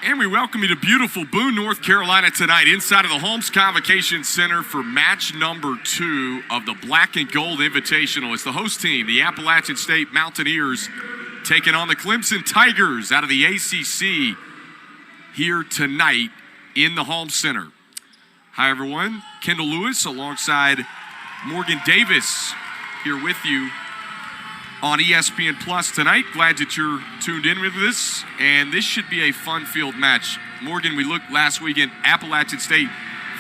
And we welcome you to beautiful Boone, North Carolina tonight inside of the Holmes Convocation Center for match number 2 of the Black and Gold Invitational. It's the host team, the Appalachian State Mountaineers, taking on the Clemson Tigers out of the ACC here tonight in the Holmes Center. Hi, everyone. Kendall Lewis alongside Morgan Davis here with you on ESPN Plus tonight. Glad that you're tuned in with this, and this should be a fun-filled match. Morgan, we looked last weekend, Appalachian State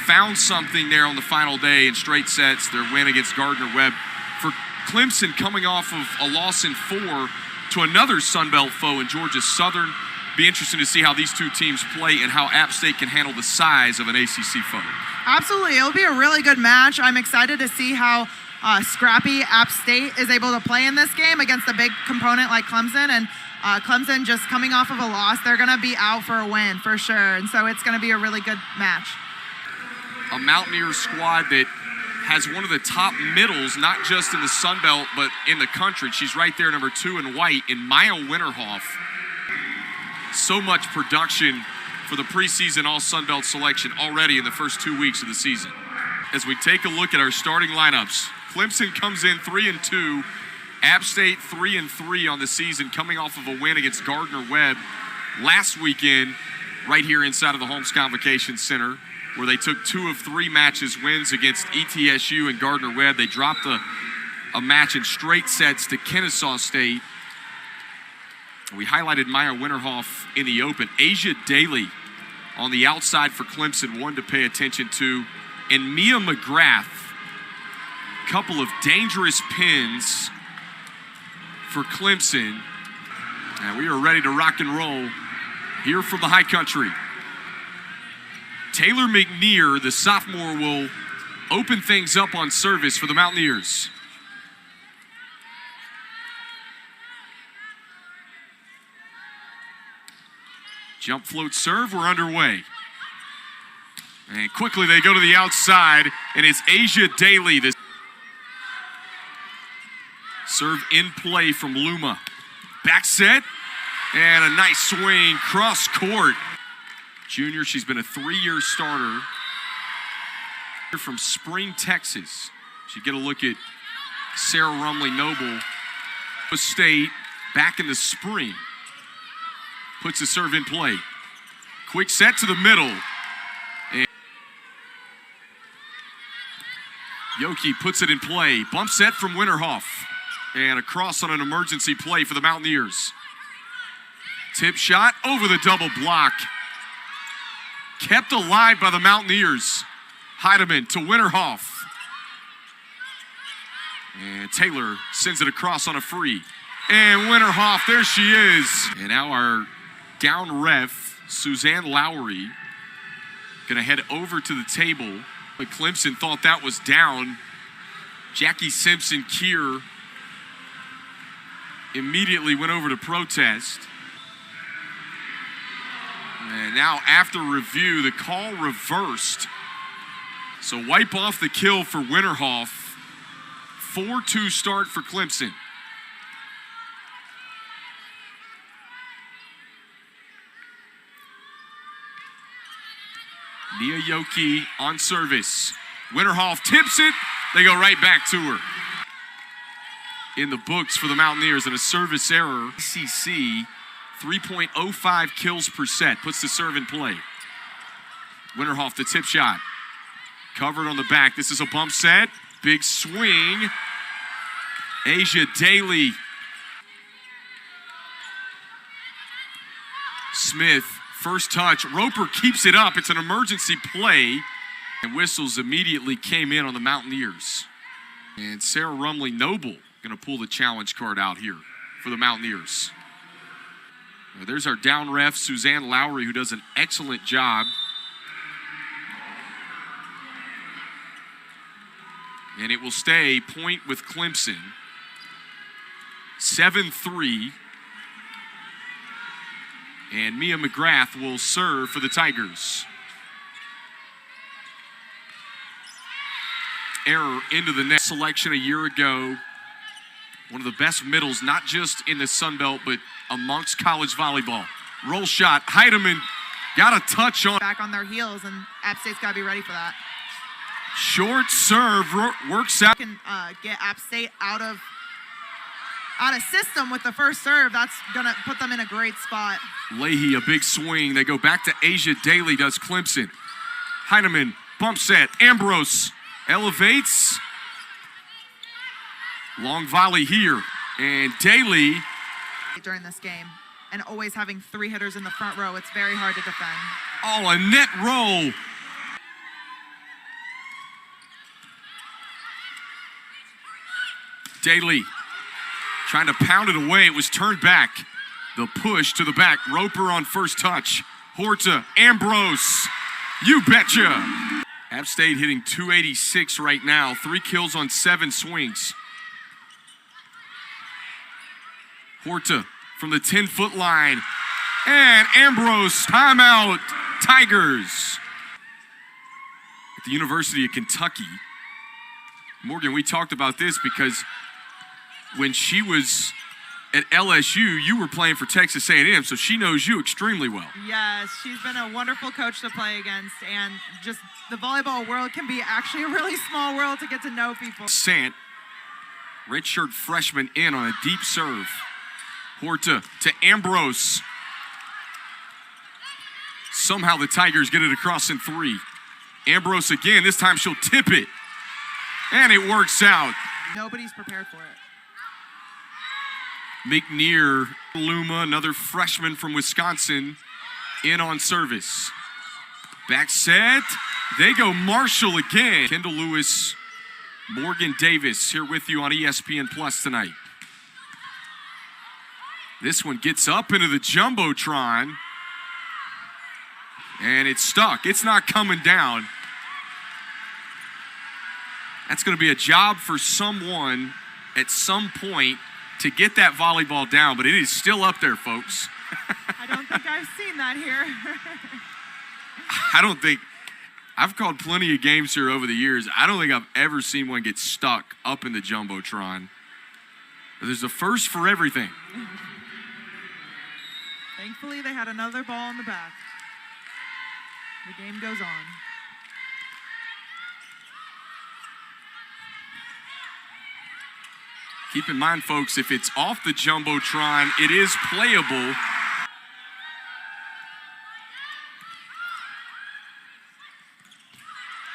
found something there on the final day in straight sets, their win against Gardner-Webb. For Clemson, coming off of a loss in 4 to another Sun Belt foe in Georgia Southern. Be interesting to see how these two teams play and how App State can handle the size of an ACC foe. Absolutely, it'll be a really good match. I'm excited to see how scrappy App State is able to play in this game against a big component like Clemson. And Clemson just coming off of a loss, they're going to be out for a win for sure. And so it's going to be a really good match. A Mountaineers squad that has one of the top middles, not just in the Sun Belt, but in the country. She's right there, number 2 in white, in Maya Winterhoff. So much production for the preseason All-Sun Belt selection already in the first 2 weeks of the season. As we take a look at our starting lineups, Clemson comes in 3-2. App State 3-3 on the season, coming off of a win against Gardner-Webb last weekend right here inside of the Holmes Convocation Center, where they took 2 of 3 matches wins against ETSU and Gardner-Webb. They dropped a match in straight sets to Kennesaw State. We highlighted Maya Winterhoff in the open. Asia Daly on the outside for Clemson, one to pay attention to. And Mia McGrath, couple of dangerous pins for Clemson. And we are ready to rock and roll here from the high country. Taylor McNear, the sophomore, will open things up on service for the Mountaineers. Jump float serve, we're underway. And quickly they go to the outside, and it's Asia Daly. The serve in play from Luma. Back set, and a nice swing cross court. Junior, she's been a 3-year starter from Spring, Texas. She'd get a look at Sarah Rumley Noble. State back in the spring. Puts the serve in play. Quick set to the middle. And Yoki puts it in play. Bump set from Winterhoff. And across on an emergency play for the Mountaineers. Tip shot over the double block. Kept alive by the Mountaineers. Heidemann to Winterhoff. And Taylor sends it across on a free. And Winterhoff, there she is. And now our down ref, Suzanne Lowry, gonna head over to the table. But Clemson thought that was down. Jackie Simpson-Keir immediately went over to protest. And now after review, the call reversed. So wipe off the kill for Winterhoff. 4-2 start for Clemson. Nia Yoki on service. Winterhoff tips it. They go right back to her. In the books for the Mountaineers and a service error. ACC 3.05 kills per set. Puts the serve in play. Winterhoff, the tip shot. Covered on the back. This is a bump set. Big swing. Asia Daly. Smith, first touch. Roper keeps it up. It's an emergency play. And whistles immediately came in on the Mountaineers. And Sarah Rumley Noble going to pull the challenge card out here for the Mountaineers. There's our down ref, Suzanne Lowry, who does an excellent job. And it will stay point with Clemson. 7-3. And Mia McGrath will serve for the Tigers. Error into the net. Selection a year ago. One of the best middles, not just in the Sun Belt, but amongst college volleyball. Roll shot. Heidemann Got a touch on. Back on their heels, and App State's got to be ready for that. Short serve works out. Can get App State out of system with the first serve. That's gonna put them in a great spot. Leahy, a big swing. They go back to Asia. Daly does Clemson. Heineman, bump set. Ambrose elevates. Long volley here. And Daly. During this game, and always having 3 hitters in the front row, it's very hard to defend. Oh, a net roll. Daly trying to pound it away. It was turned back. The push to the back. Roper on first touch. Horta, Ambrose. You betcha. App State hitting 286 right now. 3 kills on 7 swings. Horta from the 10-foot line. And Ambrose, timeout, Tigers. At the University of Kentucky. Morgan, we talked about this because when she was at LSU, you were playing for Texas A&M, so she knows you extremely well. Yes, she's been a wonderful coach to play against, and just the volleyball world can be actually a really small world to get to know people. Sant, redshirt freshman in on a deep serve. Horta to Ambrose. Somehow the Tigers get it across in 3. Ambrose again, this time she'll tip it. And it works out. Nobody's prepared for it. McNear, Luma, another freshman from Wisconsin, in on service. Back set. They go Marshall again. Kendall Lewis, Morgan Davis here with you on ESPN Plus tonight. This one gets up into the Jumbotron. And it's stuck. It's not coming down. That's going to be a job for someone at some point to get that volleyball down, but it is still up there, folks. I don't think I've seen that here. I've called plenty of games here over the years. I don't think I've ever seen one get stuck up in the Jumbotron. There's a first for everything. Thankfully, they had another ball in the back. The game goes on. Keep in mind, folks, if it's off the Jumbotron, it is playable.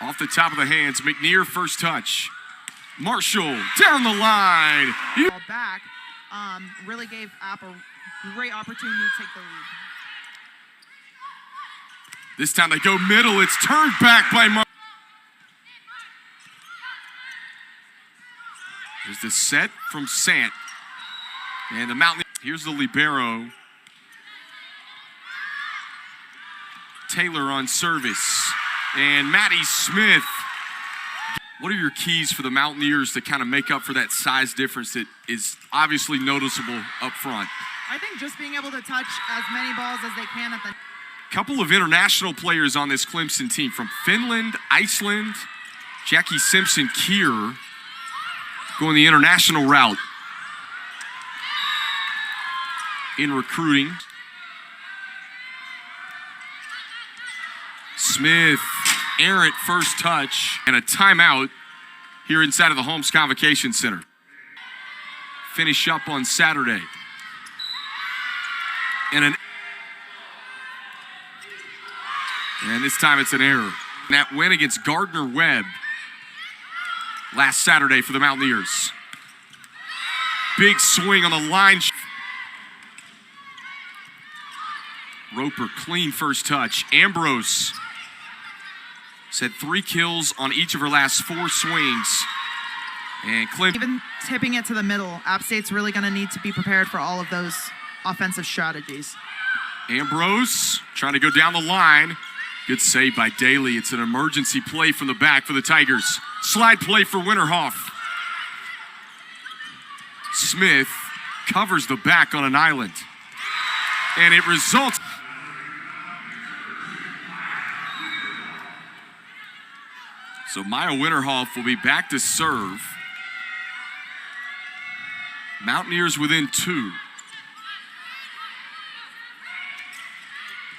Off the top of the hands, McNear first touch. Marshall down the line. Ball back really gave App a great opportunity to take the lead. This time they go middle. It's turned back by Marshall. There's the set from Sant. And the Mountaineers. Here's the libero. Taylor on service. And Maddie Smith. What are your keys for the Mountaineers to kind of make up for that size difference that is obviously noticeable up front? I think just being able to touch as many balls as they can at the... Couple of international players on this Clemson team from Finland, Iceland. Jackie Simpson-Keir going the international route in recruiting. Smith, errant first touch, and a timeout here inside of the Holmes Convocation Center. Finish up on Saturday. And this time it's an error. That win against Gardner-Webb last Saturday for the Mountaineers. Big swing on the line. Roper, clean first touch. Ambrose said 3 kills on each of her last 4 swings. And Clemson. Even tipping it to the middle, App State's really going to need to be prepared for all of those offensive strategies. Ambrose trying to go down the line. Good save by Daly. It's an emergency play from the back for the Tigers. Slide play for Winterhoff. Smith covers the back on an island. And it results. So Maya Winterhoff will be back to serve. Mountaineers within 2.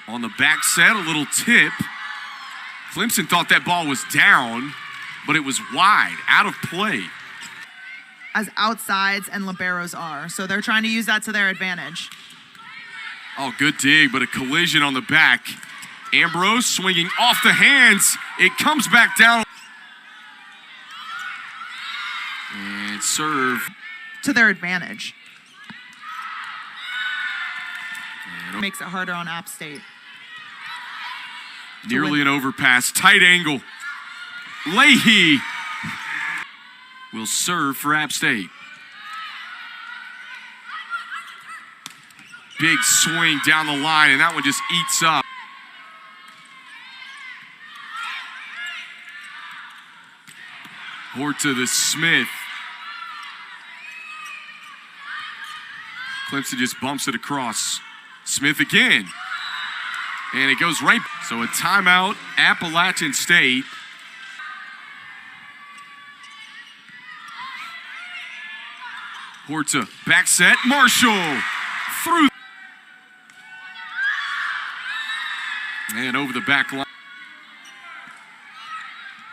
On the back set, a little tip. Clemson thought that ball was down, but it was wide, out of play. As outsides and liberos are. So they're trying to use that to their advantage. Oh, good dig, but a collision on the back. Ambrose swinging off the hands. It comes back down. And serve. To their advantage. Makes it harder on App State. Nearly an overpass. Tight angle. Leahy will serve for App State. Big swing down the line, and that one just eats up. Horta to Smith. Clemson just bumps it across. Smith again. And it goes right. So a timeout, Appalachian State. Horta, back set, Marshall through. And over the back line.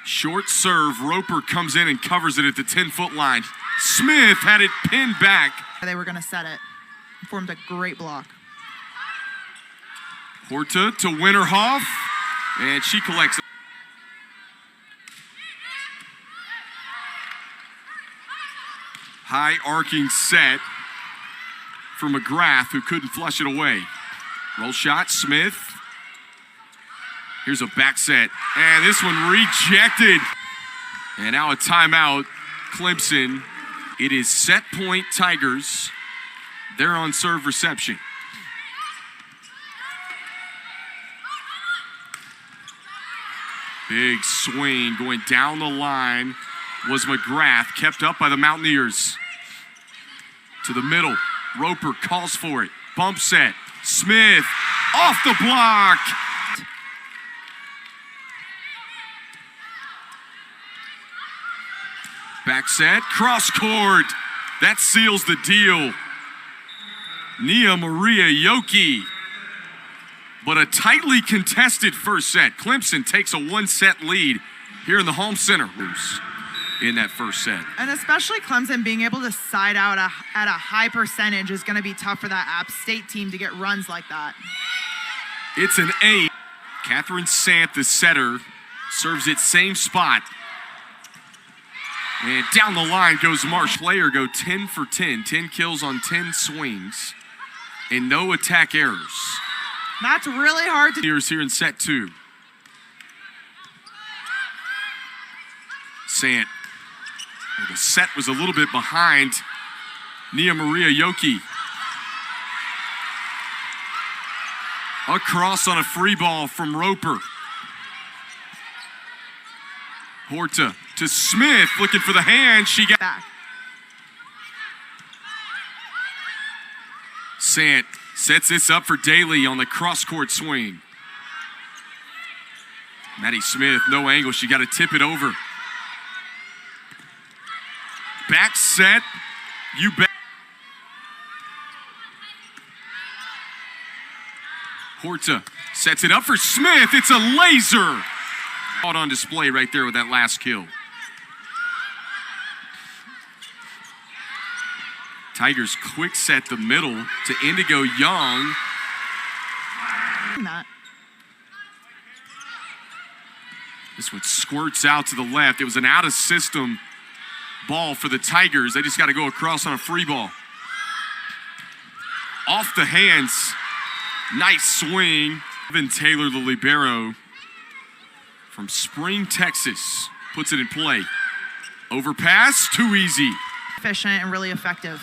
Short serve, Roper comes in and covers it at the 10-foot line. Smith had it pinned back. They were gonna set it. Formed a great block. Horta to Winterhoff, and she collects. High arcing set for McGrath, who couldn't flush it away. Roll shot, Smith. Here's a back set, and this one rejected. And now a timeout, Clemson. It is set point Tigers. They're on serve reception. Big swing going down the line was McGrath, kept up by the Mountaineers. To the middle, Roper calls for it. Bump set, Smith off the block. Back set, cross court. That seals the deal. Nia Maria Yoki. But a tightly contested first set. Clemson takes a one-set lead here in the home center in that first set. And especially Clemson being able to side out at a high percentage is going to be tough for that App State team to get runs like that. It's an 8. Catherine Sant, the setter, serves it same spot. And down the line goes Marsh. Player go 10 for 10. 10 kills on 10 swings. And no attack errors. That's really hard to do. Here in set 2. Sant. The set was a little bit behind Nia Maria Yoki. Across on a free ball from Roper. Horta to Smith, looking for the hand. She got back. Sant sets this up for Daly on the cross-court swing. Maddie Smith, no angle. She got to tip it over. Back set. You bet. Horta sets it up for Smith. It's a laser. Out on display right there with that last kill. Tigers quick set the middle to Indigo Young. This one squirts out to the left. It was an out-of-system ball for the Tigers. They just got to go across on a free ball. Off the hands. Nice swing. Evan Taylor, the libero from Spring, Texas, puts it in play. Overpass, too easy. Efficient and really effective.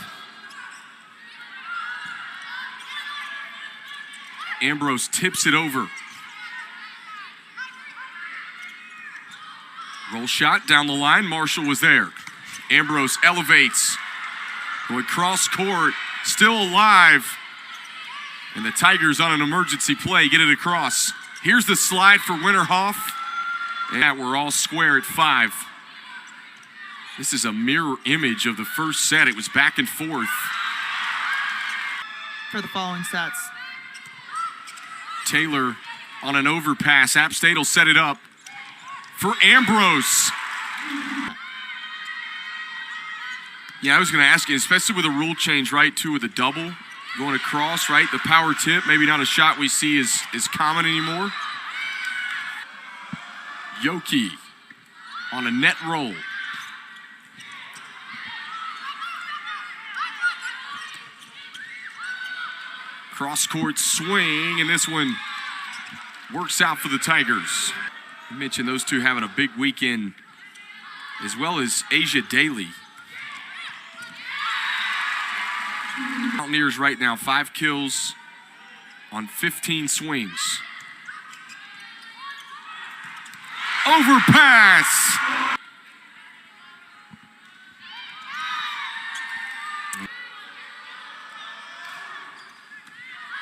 Ambrose tips it over. Roll shot down the line. Marshall was there. Ambrose elevates. Going cross court. Still alive. And the Tigers on an emergency play get it across. Here's the slide for Winterhoff. And we're all square at 5. This is a mirror image of the first set. It was back and forth. For the following sets. Taylor on an overpass. App State will set it up for Ambrose. Yeah, I was going to ask you, especially with a rule change, right, too, with a double going across, right? The power tip, maybe not a shot we see is common anymore. Yoki on a net roll. Cross-court swing, and this one works out for the Tigers. I mentioned those two having a big weekend, as well as Asia Daly. Mountaineers right now, 5 kills on 15 swings. Overpass!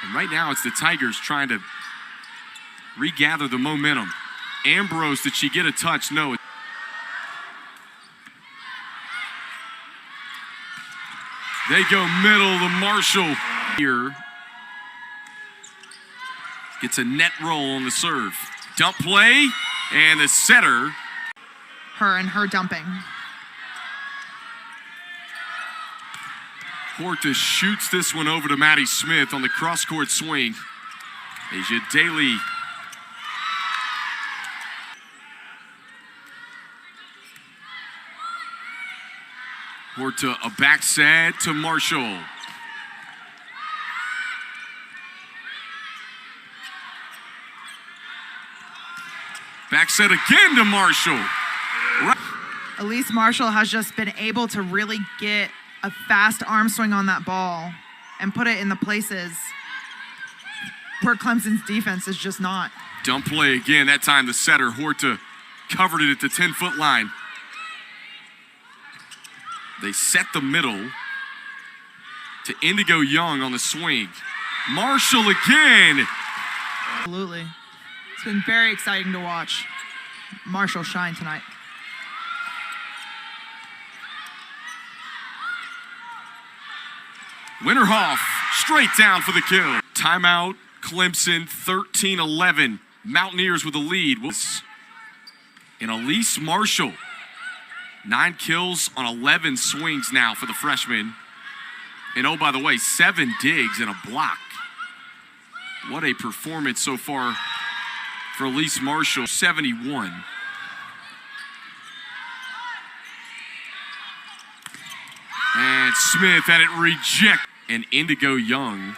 And right now it's the Tigers trying to regather the momentum. Ambrose, did she get a touch? No. They go middle to Marshall. Here gets a net roll on the serve. Dump play, and the setter. Her and her dumping. Horta shoots this one over to Maddie Smith on the cross-court swing. Asia Daly. Horta a back set to Marshall. Back set again to Marshall. Elise Marshall has just been able to really get a fast arm swing on that ball and put it in the places where Clemson's defense is just not. Dump play again. That time the setter, Horta, covered it at the 10-foot line. They set the middle to Indigo Young on the swing. Marshall again. Absolutely. It's been very exciting to watch Marshall shine tonight. Winterhoff straight down for the kill. Timeout, Clemson 13-11. Mountaineers with the lead. And Elise Marshall. 9 kills on 11 swings now for the freshman. And oh, by the way, 7 digs and a block. What a performance so far for Elise Marshall, 71. And Smith had it rejected. And Indigo Young.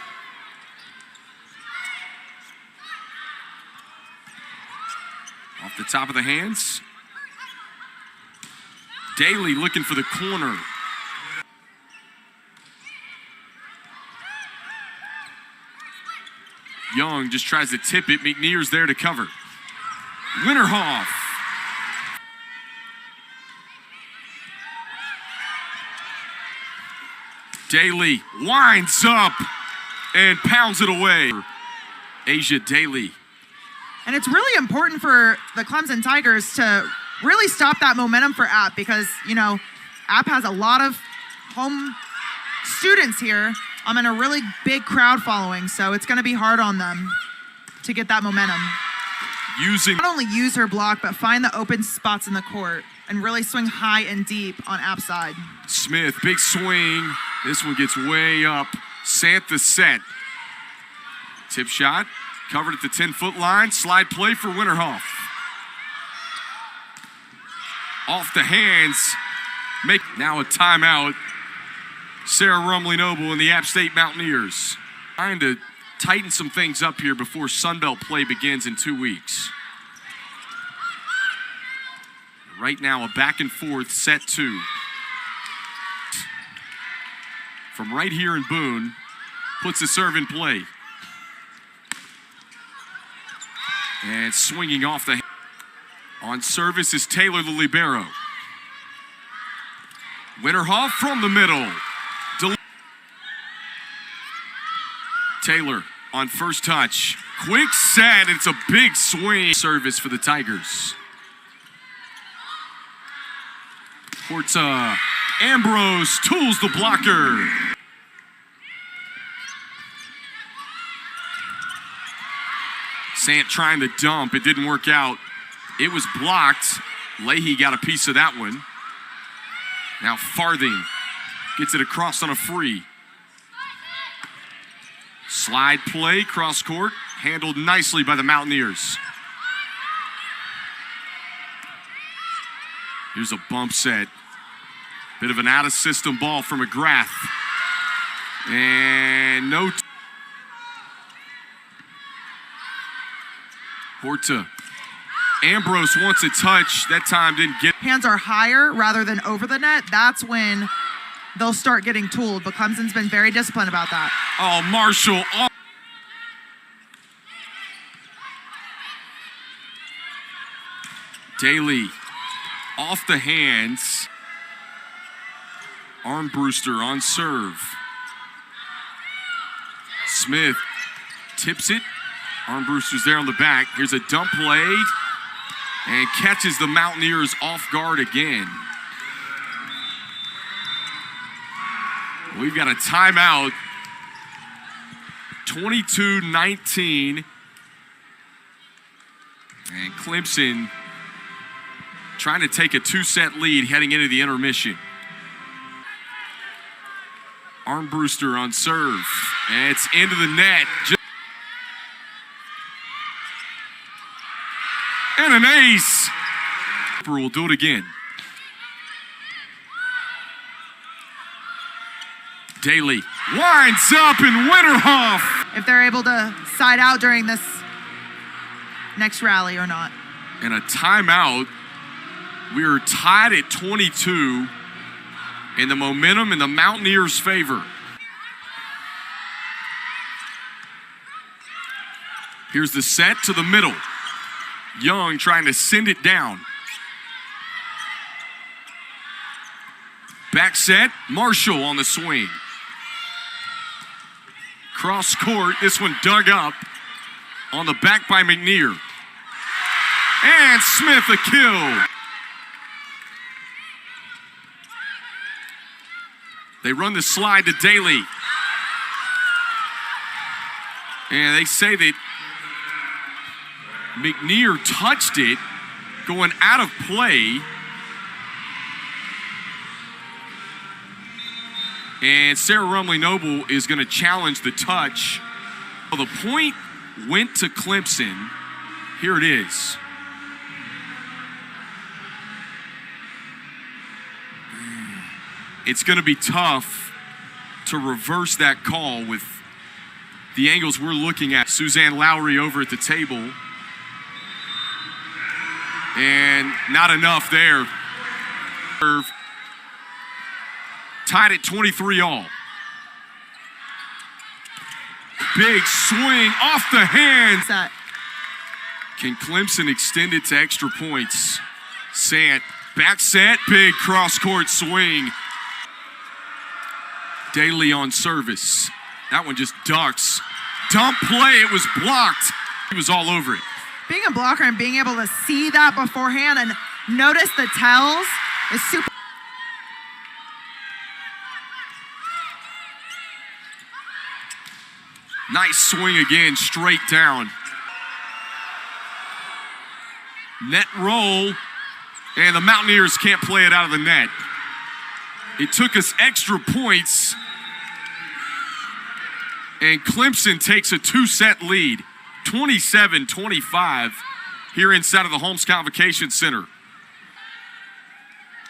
Off the top of the hands. Daly looking for the corner. Young just tries to tip it. McNear's there to cover. Winterhoff. Daly winds up and pounds it away. Asia Daly. And it's really important for the Clemson Tigers to really stop that momentum for App because, you know, App has a lot of home students here and a really big crowd following, so it's going to be hard on them to get that momentum. Not only use her block, but find the open spots in the court and really swing high and deep on App's side. Smith, big swing. This one gets way up. Santha set. Tip shot, covered at the 10-foot line. Slide play for Winterhoff. Off the hands. Make now a timeout. Sarah Rumley-Noble and the App State Mountaineers. Trying to tighten some things up here before Sunbelt play begins in 2 weeks. Right now, a back and forth set 2. From right here in Boone, puts the serve in play. And swinging off the on service is Taylor, the libero. Winterhoff from the middle. Taylor on first touch. Quick set, it's a big swing. Service for the Tigers. Horta, Ambrose tools the blocker. Sant trying to dump. It didn't work out. It was blocked. Leahy got a piece of that one. Now Farthing gets it across on a free. Slide play, cross court, handled nicely by the Mountaineers. Here's a bump set. Bit of an out-of-system ball from McGrath. And no. Horta. Ambrose wants a touch. That time didn't get. Hands are higher rather than over the net. That's when they'll start getting tooled. But Clemson's been very disciplined about that. Oh, Marshall. Oh. Daly off the hands. Armbruster on serve. Smith tips it. Armbruster's there on the back. Here's a dump play and catches the Mountaineers off guard again. We've got a timeout. 22-19. And Clemson trying to take a two-set lead heading into the intermission. Armbruster on serve. And it's into the net. And an ace. We'll do it again. Daly winds up in Winterhoff. If they're able to side out during this next rally or not. And a timeout. We are tied at 22. And the momentum in the Mountaineers' favor. Here's the set to the middle. Young trying to send it down. Back set, Marshall on the swing. Cross court, this one dug up on the back by McNear. And Smith a kill. They run the slide to Daly. And they say that McNear touched it, going out of play. And Sarah Rumley-Noble is going to challenge the touch. Well, the point went to Clemson. Here it is. It's going to be tough to reverse that call with the angles we're looking at. Suzanne Lowry over at the table. And not enough there. Tied at 23-all. Big swing off the hands. Can Clemson extend it to extra points? Sant, back set, big cross-court swing. Daly on service. That one just ducks. Dump play, it was blocked. He was all over it. Being a blocker and being able to see that beforehand and notice the tells is super. Nice swing again, straight down. Net roll, and the Mountaineers can't play it out of the net. It took us extra points, and Clemson takes a two-set lead, 27-25, here inside of the Holmes Convocation Center.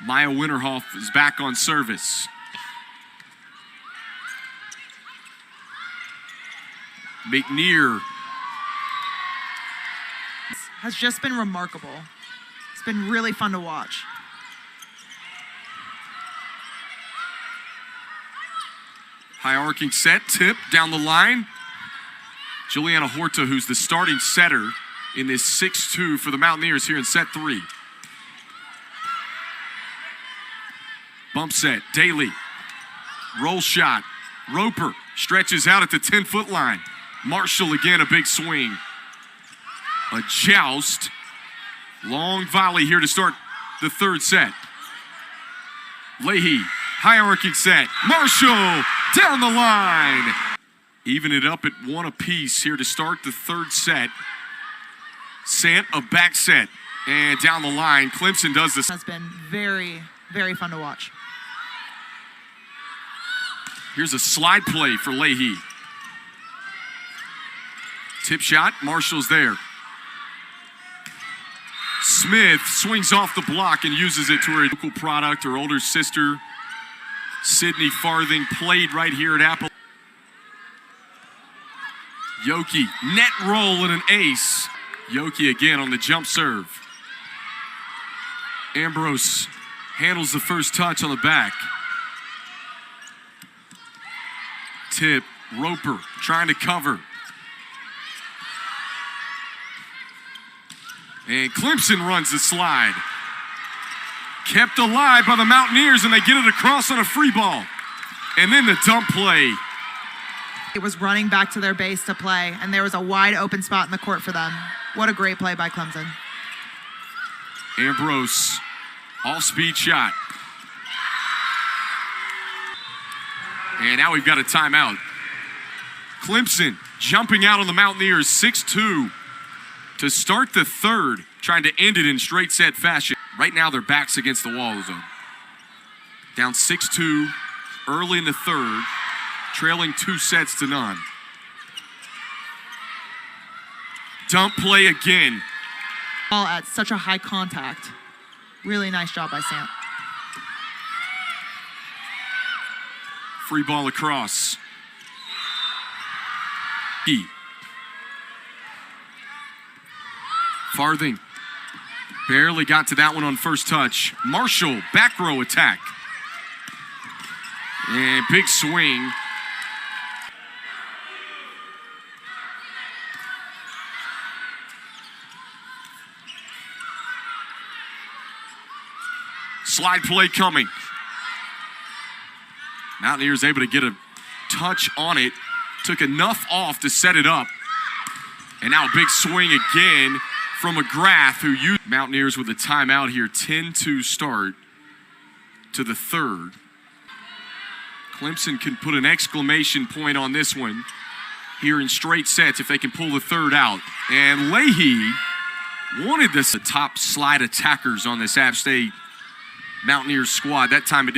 Maya Winterhoff is back on service. McNear has just been remarkable. It's been really fun to watch. High arcing set, tip down the line. Juliana Horta, who's the starting setter in this 6-2 for the Mountaineers here in set 3. Bump set, Daly. Roll shot. Roper stretches out at the 10-foot line. Marshall again, a big swing. A joust. Long volley here to start the third set. Leahy, high arcing set. Marshall down the line. Even it up at 1 apiece here to start the third set. Sant, a back set. And down the line, Clemson does this. Has been very, very fun to watch. Here's a slide play for Leahy. Tip shot, Marshall's there. Smith swings off the block and uses it to her local product. Her older sister, Sydney Farthing, played right here at Apple. Yoki, net roll and an ace. Yoki again on the jump serve. Ambrose handles the first touch on the back. Tip, Roper trying to cover. And Clemson runs the slide. Kept alive by the Mountaineers, and they get it across on a free ball. And then the dump play. It was running back to their base to play, and there was a wide open spot in the court for them. What a great play by Clemson. Ambrose, off-speed shot. And now we've got a timeout. Clemson jumping out on the Mountaineers, 6-2 to start the third, trying to end it in straight set fashion. Right now, their backs against the wall, though. Down 6-2 early in the third, trailing 2-0. Dump play again. All at such a high contact. Really nice job by Sant. Free ball across. Farthing barely got to that one on first touch. Marshall, back row attack. And big swing. Slide play coming. Mountaineers able to get a touch on it. Took enough off to set it up. And now a big swing again from McGrath, who used Mountaineers with a timeout here. 10-2 start to the third. Clemson can put an exclamation point on this one here in straight sets if they can pull the third out. And Leahy wanted this, the top slide attackers on this App State Mountaineers squad. That time it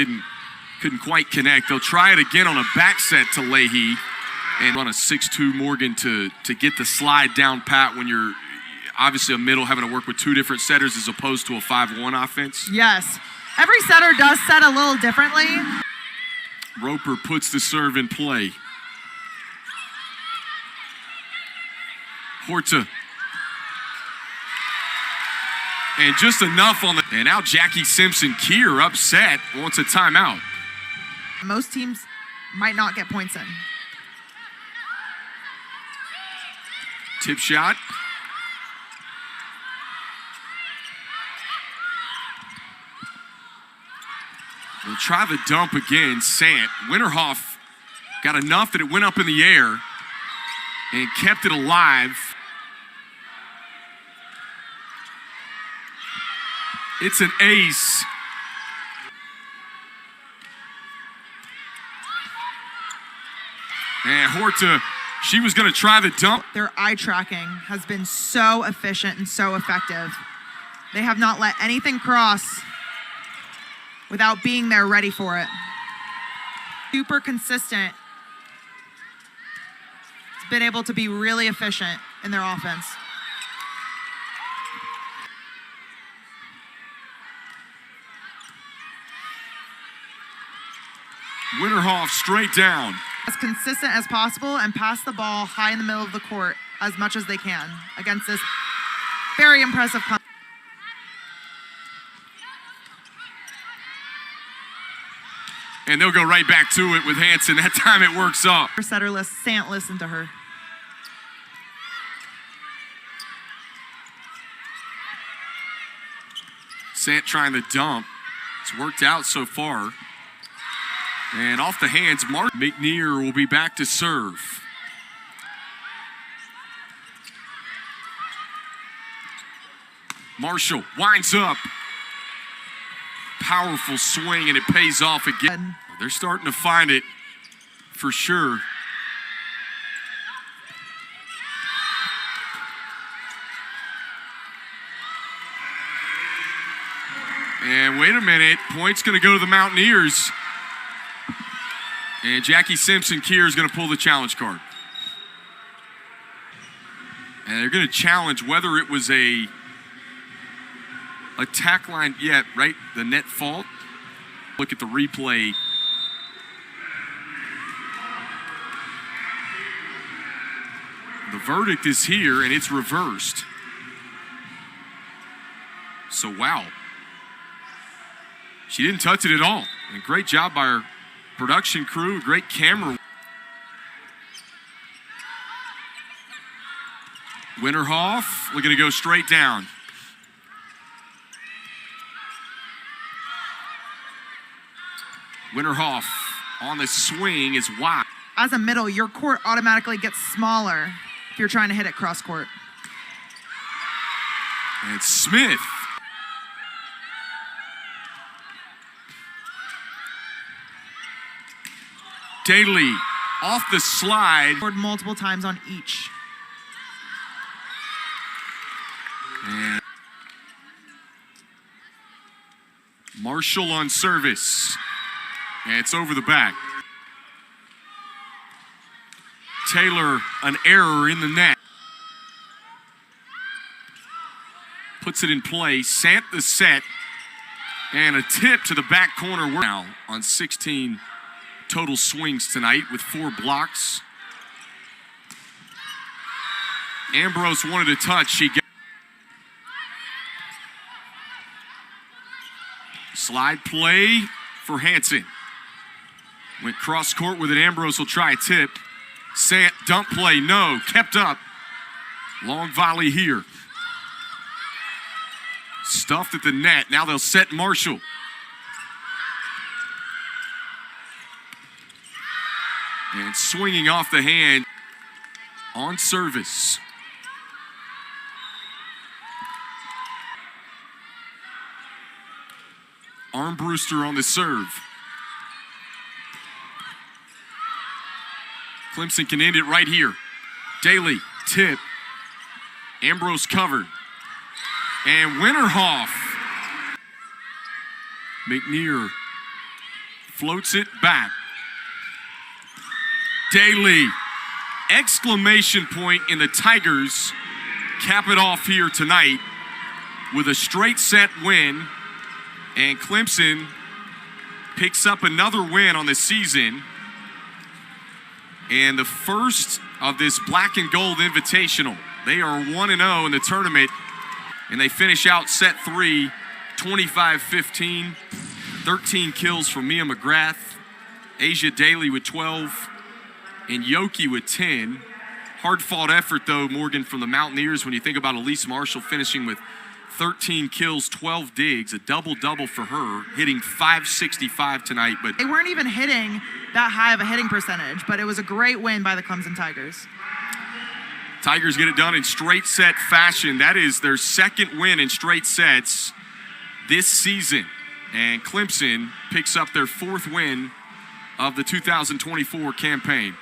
couldn't quite connect. They'll try it again on a back set to Leahy and run a 6-2 Morgan to get the slide down pat when you're obviously a middle having to work with two different setters as opposed to a 5-1 offense. Yes. Every setter does set a little differently. Roper puts the serve in play. Horta. And just enough on the... And now Jackie Simpson-Keir upset, wants a timeout. Most teams might not get points in. Tip shot. We'll try the dump again. Sant. Winterhoff got enough that it went up in the air and kept it alive. It's an ace. And Horta, she was going to try the dump. Their eye tracking has been so efficient and so effective. They have not let anything cross without being there ready for it. Super consistent. It's been able to be really efficient in their offense. Winterhoff straight down. As consistent as possible and pass the ball high in the middle of the court as much as they can against this very impressive Clemson. And they'll go right back to it with Hanson. That time it works off. Her setter list, Sant listened to her. Sant trying to dump. It's worked out so far. And off the hands, Mark McNear will be back to serve. Marshall winds up. Powerful swing, and it pays off again. They're starting to find it for sure. And wait a minute, point's going to go to the Mountaineers. And Jackie Simpson-Keir is going to pull the challenge card. And they're going to challenge whether it was a tack line, yeah, right, the net fault. Look at the replay. The verdict is here, and it's reversed. So, wow. She didn't touch it at all. And great job by our production crew, great camera. Winterhoff looking to go straight down. Winterhoff on the swing is wide. As a middle, your court automatically gets smaller if you're trying to hit it cross court. And Smith. Daly off the slide. Scored multiple times on each. And Marshall on service. And it's over the back. Taylor, an error in the net. Puts it in play. Sant the set. And a tip to the back corner. Now on 16 total swings tonight with 4 blocks. Ambrose wanted a touch. She got slide play for Hanson. Went cross court with it. Ambrose will try a tip. Sant dump play, no, kept up. Long volley here. Stuffed at the net. Now they'll set Marshall. And swinging off the hand on service. Armbruster on the serve. Clemson can end it right here. Daly, tip. Ambrose covered. And Winterhoff. McNear floats it back. Daly, exclamation point in the Tigers. Cap it off here tonight with a straight set win. And Clemson picks up another win on the season. And the first of this Black and Gold Invitational. They are 1-0 in the tournament. And they finish out set 3, 25-15. 13 kills from Mia McGrath. Asia Daly with 12. And Yoki with 10. Hard-fought effort, though, Morgan, from the Mountaineers when you think about Elise Marshall finishing with 13 kills, 12 digs, a double-double for her, hitting .565 tonight. But they weren't even hitting that high of a hitting percentage, but it was a great win by the Clemson Tigers. Tigers get it done in straight set fashion. That is their second win in straight sets this season. And Clemson picks up their 4th win of the 2024 campaign.